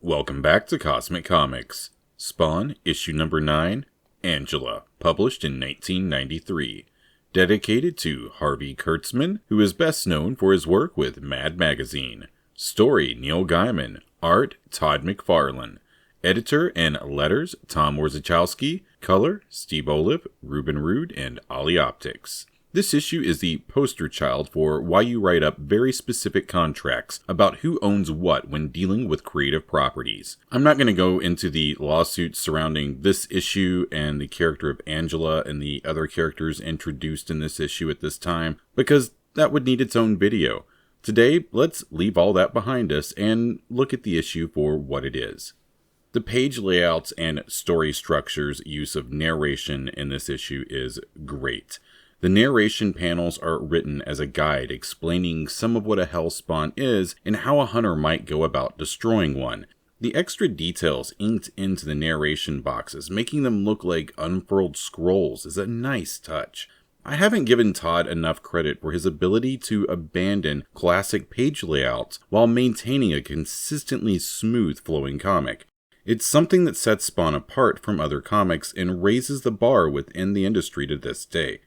Welcome back to Cosmic Comics. Spawn, issue number 9, Angela, published in 1993. Dedicated to Harvey Kurtzman, who is best known for his work with Mad Magazine. Story, Neil Gaiman. Art, Todd McFarlane. Editor and letters, Tom Warzachowski. Color, Steve Olive, Ruben Rude, and Ollie Optics. This issue is the poster child for why you write up very specific contracts about who owns what when dealing with creative properties. I'm not going to go into the lawsuits surrounding this issue and the character of Angela and the other characters introduced in this issue at this time, because that would need its own video. Today, let's leave all that behind us and look at the issue for what it is. The page layouts and story structure's use of narration in this issue is great. The narration panels are written as a guide explaining some of what a Hellspawn is and how a hunter might go about destroying one. The extra details inked into the narration boxes, making them look like unfurled scrolls, is a nice touch. I haven't given Todd enough credit for his ability to abandon classic page layouts while maintaining a consistently smooth flowing comic. It's something that sets Spawn apart from other comics and raises the bar within the industry to this day.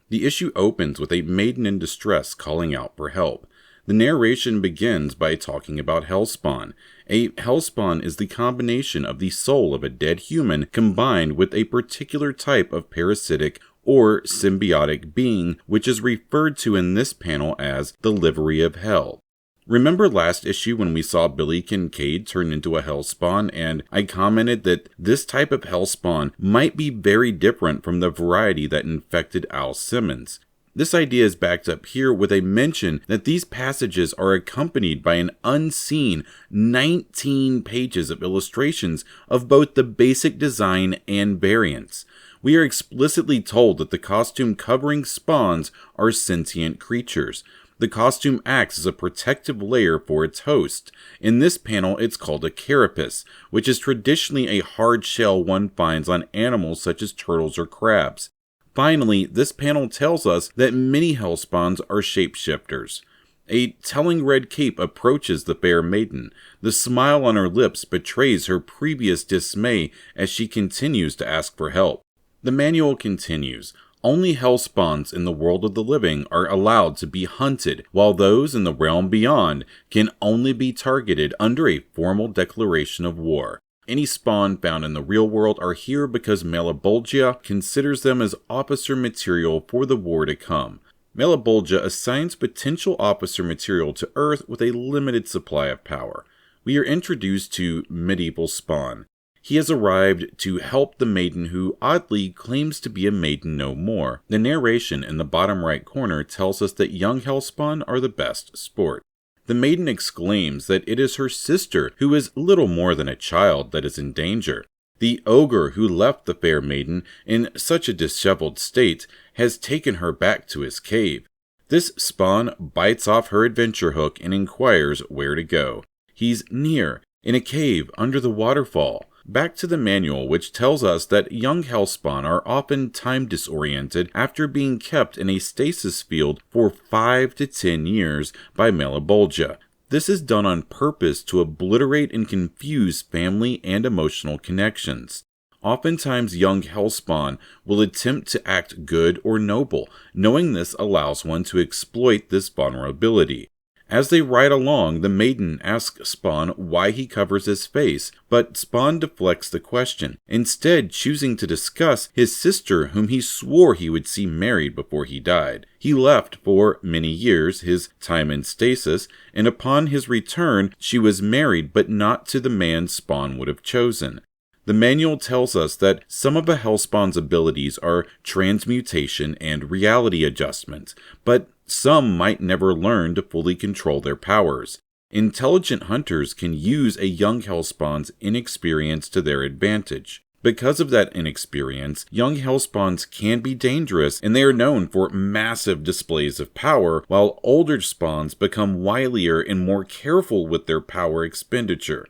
The issue opens with a maiden in distress calling out for help. The narration begins by talking about Hellspawn. A Hellspawn is the combination of the soul of a dead human combined with a particular type of parasitic or symbiotic being, which is referred to in this panel as the livery of hell. Remember last issue when we saw Billy Kincaid turn into a Hellspawn, and I commented that this type of Hellspawn might be very different from the variety that infected Al Simmons. This idea is backed up here with a mention that these passages are accompanied by an unseen 19 pages of illustrations of both the basic design and variants. We are explicitly told that the costume covering spawns are sentient creatures. The costume acts as a protective layer for its host. In this panel, it's called a carapace, which is traditionally a hard shell one finds on animals such as turtles or crabs. Finally, this panel tells us that many Hellspawns are shapeshifters. A telling red cape approaches the fair maiden. The smile on her lips betrays her previous dismay as she continues to ask for help. The manual continues. Only Hellspawns in the world of the living are allowed to be hunted, while those in the realm beyond can only be targeted under a formal declaration of war. Any spawn found in the real world are here because Malebolgia considers them as officer material for the war to come. Malebolgia assigns potential officer material to Earth with a limited supply of power. We are introduced to Medieval Spawn. He has arrived to help the maiden who oddly claims to be a maiden no more. The narration in the bottom right corner tells us that young Hellspawn are the best sport. The maiden exclaims that it is her sister, who is little more than a child, that is in danger. The ogre who left the fair maiden in such a disheveled state has taken her back to his cave. This spawn bites off her adventure hook and inquires where to go. He's near, in a cave under the waterfall. Back to the manual, which tells us that young Hellspawn are often time disoriented after being kept in a stasis field for 5 to 10 years by Malebolgia. This is done on purpose to obliterate and confuse family and emotional connections. Oftentimes, young Hellspawn will attempt to act good or noble, knowing this allows one to exploit this vulnerability. As they ride along, the maiden asks Spawn why he covers his face, but Spawn deflects the question, instead choosing to discuss his sister whom he swore he would see married before he died. He left for many years, his time in stasis, and upon his return she was married but not to the man Spawn would have chosen. The manual tells us that some of a Hellspawn's abilities are transmutation and reality adjustment, but some might never learn to fully control their powers. Intelligent hunters can use a young Hellspawn's inexperience to their advantage. Because of that inexperience, young Hellspawns can be dangerous, and they are known for massive displays of power, while older spawns become wilier and more careful with their power expenditure.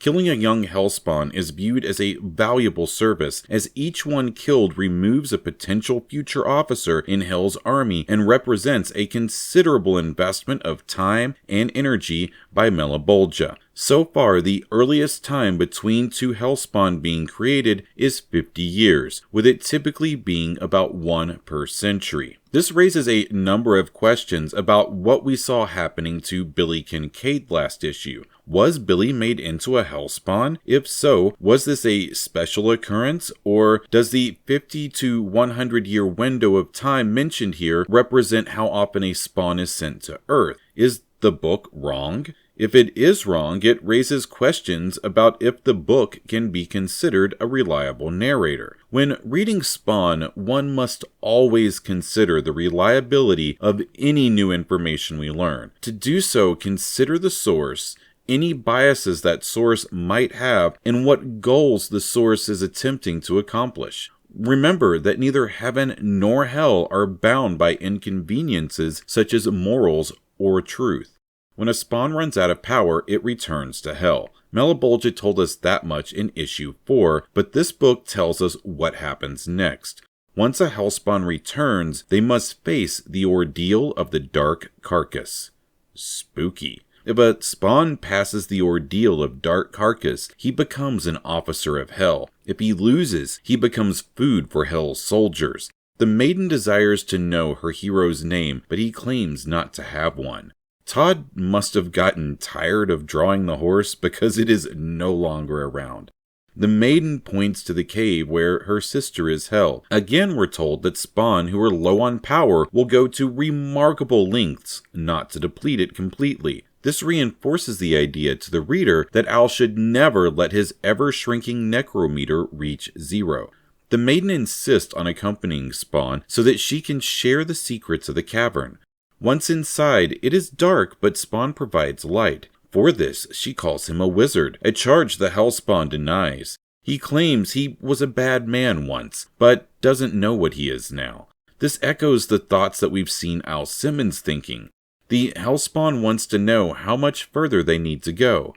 Killing a young Hellspawn is viewed as a valuable service, as each one killed removes a potential future officer in Hell's army and represents a considerable investment of time and energy by Malebolgia. So far, the earliest time between two Hellspawn being created is 50 years, with it typically being about one per century. This raises a number of questions about what we saw happening to Billy Kincaid last issue. Was Billy made into a Hellspawn? If so, was this a special occurrence, or does the 50 to 100 year window of time mentioned here represent how often a spawn is sent to Earth? Is the book wrong? If it is wrong, it raises questions about if the book can be considered a reliable narrator. When reading Spawn, one must always consider the reliability of any new information we learn. To do so, consider the source, any biases that source might have, and what goals the source is attempting to accomplish. Remember that neither heaven nor hell are bound by inconveniences such as morals or truth. When a spawn runs out of power, it returns to hell. Malebolgia told us that much in issue 4, but this book tells us what happens next. Once a Hellspawn returns, they must face the ordeal of the Dark Carcass. Spooky. If a spawn passes the ordeal of Dark Carcass, he becomes an officer of hell. If he loses, he becomes food for hell's soldiers. The maiden desires to know her hero's name, but he claims not to have one. Todd must have gotten tired of drawing the horse because it is no longer around. The maiden points to the cave where her sister is held. Again, we're told that Spawn who are low on power will go to remarkable lengths not to deplete it completely. This reinforces the idea to the reader that Al should never let his ever-shrinking necrometer reach 0. The maiden insists on accompanying Spawn so that she can share the secrets of the cavern. Once inside, it is dark, but Spawn provides light. For this, she calls him a wizard, a charge the Hellspawn denies. He claims he was a bad man once, but doesn't know what he is now. This echoes the thoughts that we've seen Al Simmons thinking. The Hellspawn wants to know how much further they need to go.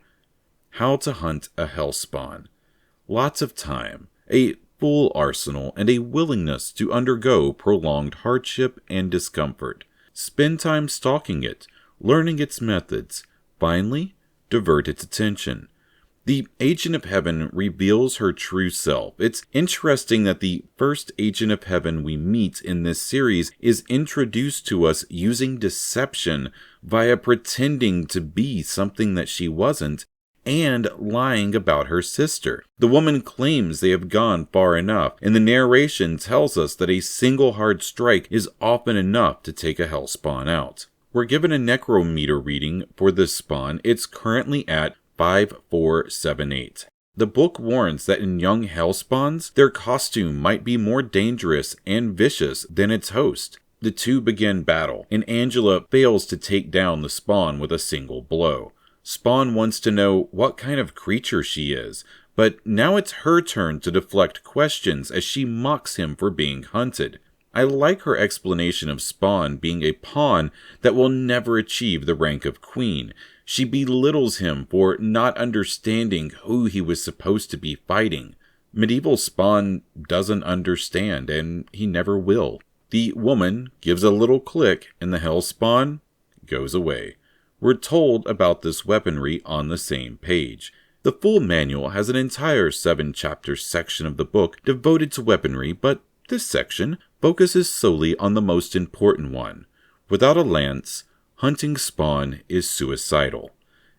How to hunt a Hellspawn. Lots of time, a full arsenal, and a willingness to undergo prolonged hardship and discomfort. Spend time stalking it, learning its methods. Finally, divert its attention. The Agent of Heaven reveals her true self. It's interesting that the first Agent of Heaven we meet in this series is introduced to us using deception via pretending to be something that she wasn't and lying about her sister. The woman claims they have gone far enough, and the narration tells us that a single hard strike is often enough to take a Hellspawn out. We're given a necrometer reading for this spawn. It's currently at 5478. The book warns that in young Hellspawns, their costume might be more dangerous and vicious than its host. The two begin battle, and Angela fails to take down the spawn with a single blow. Spawn wants to know what kind of creature she is, but now it's her turn to deflect questions as she mocks him for being hunted. I like her explanation of Spawn being a pawn that will never achieve the rank of queen. She belittles him for not understanding who he was supposed to be fighting. Medieval Spawn doesn't understand, and he never will. The woman gives a little click, and the Hellspawn goes away. We're told about this weaponry on the same page. The full manual has an entire 7-chapter section of the book devoted to weaponry, but this section focuses solely on the most important one. Without a lance, hunting Spawn is suicidal.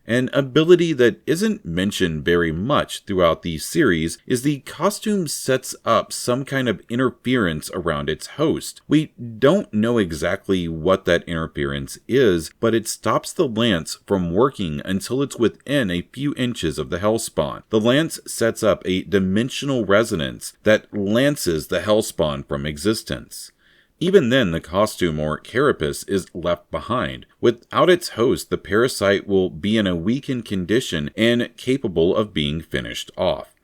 An ability that isn't mentioned very much throughout the series is the costume sets up some kind of interference around its host. We don't know exactly what that interference is, but it stops the lance from working until it's within a few inches of the Hellspawn. The lance sets up a dimensional resonance that lances the Hellspawn from existence. Even then, the costume or carapace is left behind. Without its host, the parasite will be in a weakened condition and capable of being finished off.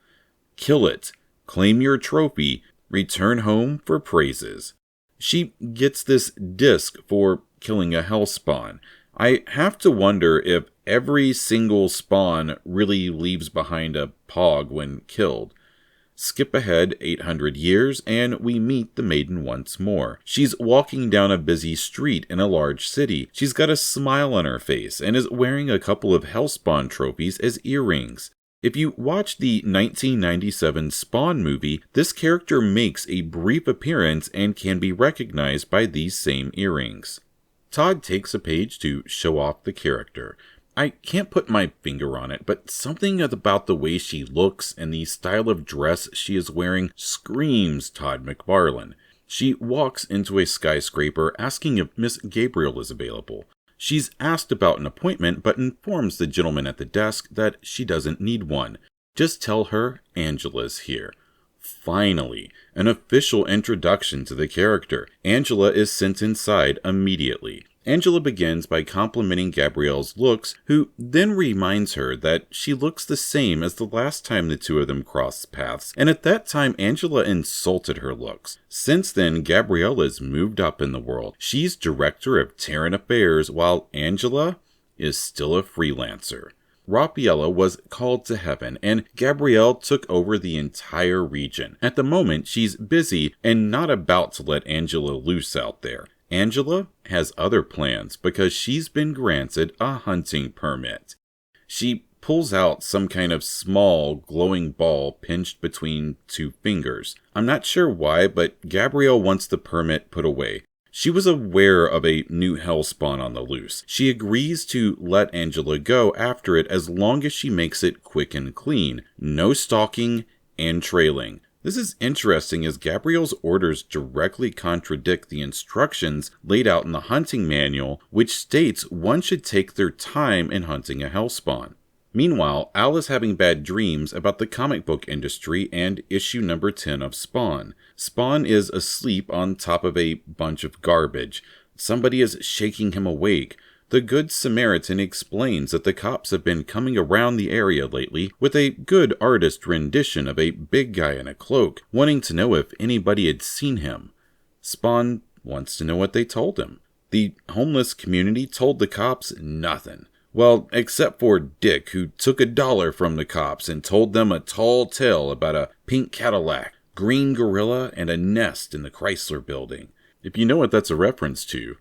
Kill it, claim your trophy, return home for praises. She gets this disc for killing a Hellspawn. I have to wonder if every single spawn really leaves behind a pog when killed. Skip ahead 800 years, and we meet the maiden once more. She's walking down a busy street in a large city. She's got a smile on her face and is wearing a couple of Hellspawn trophies as earrings. If you watch the 1997 Spawn movie, this character makes a brief appearance and can be recognized by these same earrings. Todd takes a page to show off the character. I can't put my finger on it, but something about the way she looks and the style of dress she is wearing screams Todd McFarlane. She walks into a skyscraper asking if Miss Gabriel is available. She's asked about an appointment, but informs the gentleman at the desk that she doesn't need one. Just tell her Angela's here. Finally, an official introduction to the character. Angela is sent inside immediately. Angela begins by complimenting Gabrielle's looks, who then reminds her that she looks the same as the last time the two of them crossed paths, and at that time Angela insulted her looks. Since then, Gabrielle has moved up in the world. She's director of Terran Affairs, while Angela is still a freelancer. Rafaela was called to heaven, and Gabrielle took over the entire region. At the moment, she's busy and not about to let Angela loose out there. Angela has other plans because she's been granted a hunting permit. She pulls out some kind of small, glowing ball pinched between two fingers. I'm not sure why, but Gabrielle wants the permit put away. She was aware of a new Hellspawn on the loose. She agrees to let Angela go after it as long as she makes it quick and clean. No stalking and trailing. This is interesting as Gabrielle's orders directly contradict the instructions laid out in the hunting manual, which states one should take their time in hunting a Hellspawn. Meanwhile, Al is having bad dreams about the comic book industry and issue number 10 of Spawn. Spawn is asleep on top of a bunch of garbage. Somebody is shaking him awake. The Good Samaritan explains that the cops have been coming around the area lately with a good artist rendition of a big guy in a cloak, wanting to know if anybody had seen him. Spawn wants to know what they told him. The homeless community told the cops nothing. Well, except for Dick, who took $1 from the cops and told them a tall tale about a pink Cadillac, green gorilla, and a nest in the Chrysler building. If you know what that's a reference to,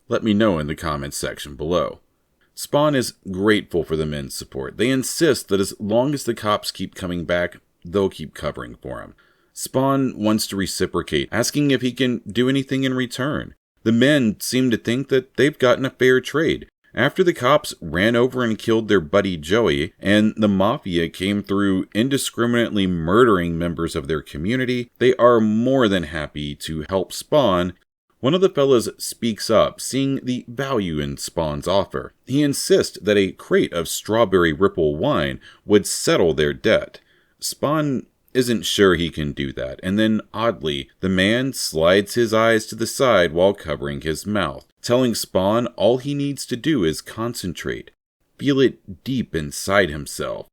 let me know in the comments section below. Spawn is grateful for the men's support. They insist that as long as the cops keep coming back, they'll keep covering for him. Spawn wants to reciprocate, asking if he can do anything in return. The men seem to think that they've gotten a fair trade. After the cops ran over and killed their buddy Joey, and the mafia came through indiscriminately murdering members of their community, they are more than happy to help Spawn. One of the fellas speaks up, seeing the value in Spawn's offer. He insists that a crate of Strawberry Ripple wine would settle their debt. Spawn isn't sure he can do that, and then, oddly, the man slides his eyes to the side while covering his mouth, telling Spawn all he needs to do is concentrate, feel it deep inside himself.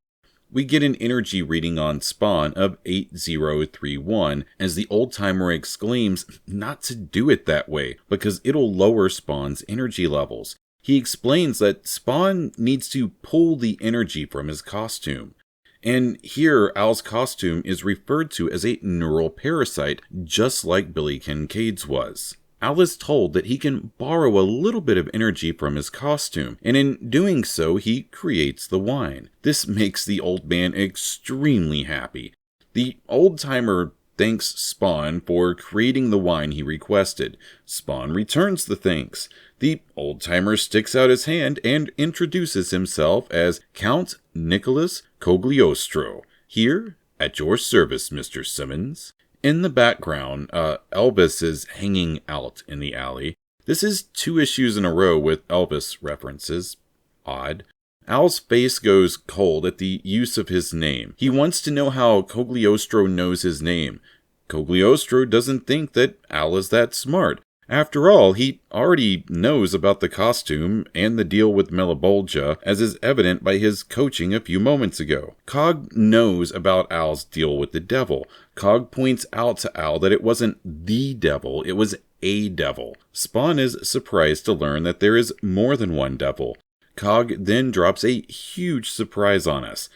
We get an energy reading on Spawn of 8031 as the old-timer exclaims not to do it that way because it'll lower Spawn's energy levels. He explains that Spawn needs to pull the energy from his costume. And here Al's costume is referred to as a neural parasite, just like Billy Kincaid's was. Al is told that he can borrow a little bit of energy from his costume, and in doing so, he creates the wine. This makes the old man extremely happy. The old-timer thanks Spawn for creating the wine he requested. Spawn returns the thanks. The old-timer sticks out his hand and introduces himself as Count Nicholas Cogliostro. Here, at your service, Mr. Simmons. In the background, Elvis is hanging out in the alley. This is 2 issues in a row with Elvis references. Odd. Al's face goes cold at the use of his name. He wants to know how Cogliostro knows his name. Cogliostro doesn't think that Al is that smart. After all, he already knows about the costume and the deal with Melibolgia, as is evident by his coaching a few moments ago. Cog knows about Al's deal with the devil. Cog points out to Al that it wasn't the devil, it was a devil. Spawn is surprised to learn that there is more than one devil. Cog then drops a huge surprise on us.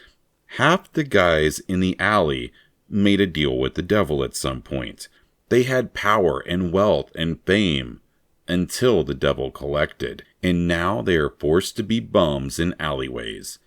Half the guys in the alley made a deal with the devil at some point. They had power and wealth and fame until the devil collected, and now they are forced to be bums in alleyways.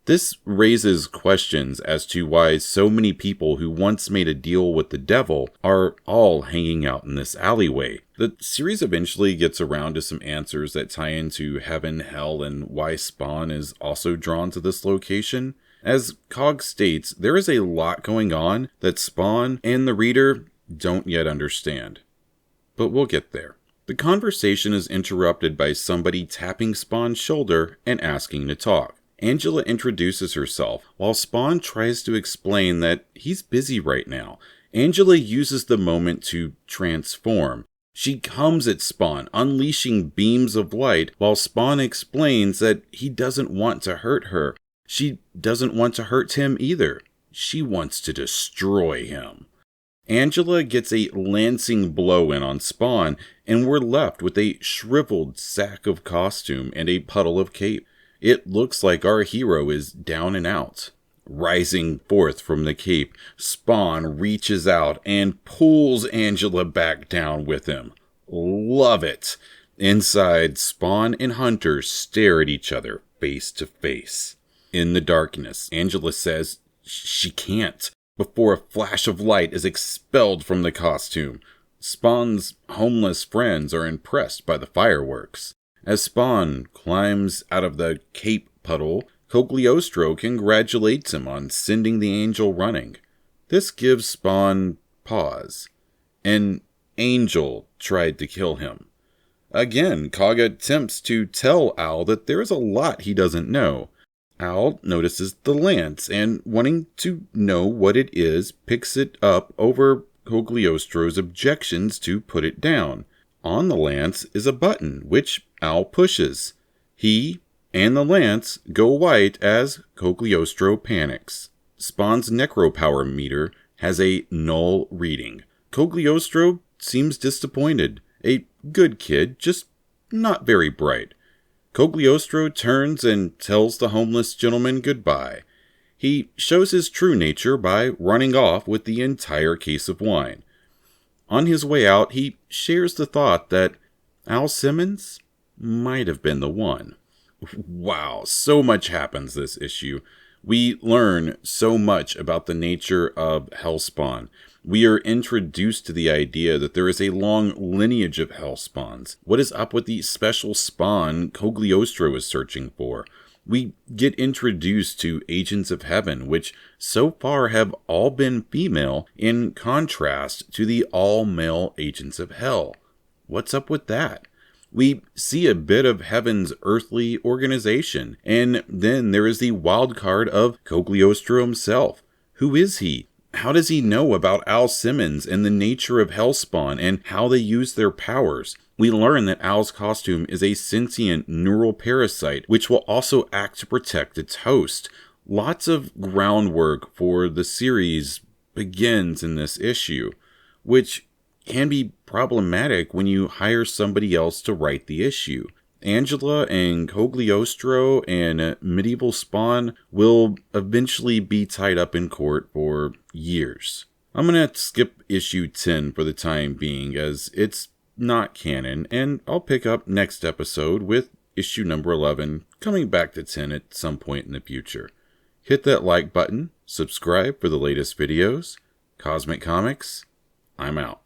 This raises questions as to why so many people who once made a deal with the devil are all hanging out in this alleyway. The series eventually gets around to some answers that tie into heaven, hell, and why Spawn is also drawn to this location. As Cog states, there is a lot going on that Spawn and the reader don't yet understand. But we'll get there. The conversation is interrupted by somebody tapping Spawn's shoulder and asking to talk. Angela introduces herself, while Spawn tries to explain that he's busy right now. Angela uses the moment to transform. She comes at Spawn, unleashing beams of light, while Spawn explains that he doesn't want to hurt her. She doesn't want to hurt him either. She wants to destroy him. Angela gets a lancing blow in on Spawn, and we're left with a shriveled sack of costume and a puddle of cape. It looks like our hero is down and out. Rising forth from the cape, Spawn reaches out and pulls Angela back down with him. Love it! Inside, Spawn and Hunter stare at each other face to face. In the darkness, Angela says she can't, before a flash of light is expelled from the costume. Spawn's homeless friends are impressed by the fireworks. As Spawn climbs out of the cape puddle, Cogliostro congratulates him on sending the angel running. This gives Spawn pause. An angel tried to kill him. Again, Cog attempts to tell Al that there is a lot he doesn't know. Al notices the lance and, wanting to know what it is, picks it up over Cogliostro's objections to put it down. On the lance is a button, which Al pushes. He and the lance go white as Cogliostro panics. Spawn's necropower meter has a null reading. Cogliostro seems disappointed. A good kid, just not very bright. Cogliostro turns and tells the homeless gentleman goodbye. He shows his true nature by running off with the entire case of wine. On his way out, he shares the thought that Al Simmons might have been the one. Wow, so much happens this issue. We learn so much about the nature of Hellspawn. We are introduced to the idea that there is a long lineage of Hellspawns. What is up with the special spawn Cogliostro is searching for? We get introduced to Agents of Heaven, which so far have all been female, in contrast to the all-male Agents of Hell. What's up with that? We see a bit of Heaven's earthly organization, and then there is the wild card of Cogliostro himself. Who is he? How does he know about Al Simmons and the nature of Hellspawn and how they use their powers? We learn that Al's costume is a sentient neural parasite, which will also act to protect its host. Lots of groundwork for the series begins in this issue, which can be problematic when you hire somebody else to write the issue. Angela and Cogliostro and Medieval Spawn will eventually be tied up in court for years. I'm going to skip issue 10 for the time being, as it's not canon, and I'll pick up next episode with issue number 11, coming back to 10 at some point in the future. Hit that like button, subscribe for the latest videos. Cosmic Comics, I'm out.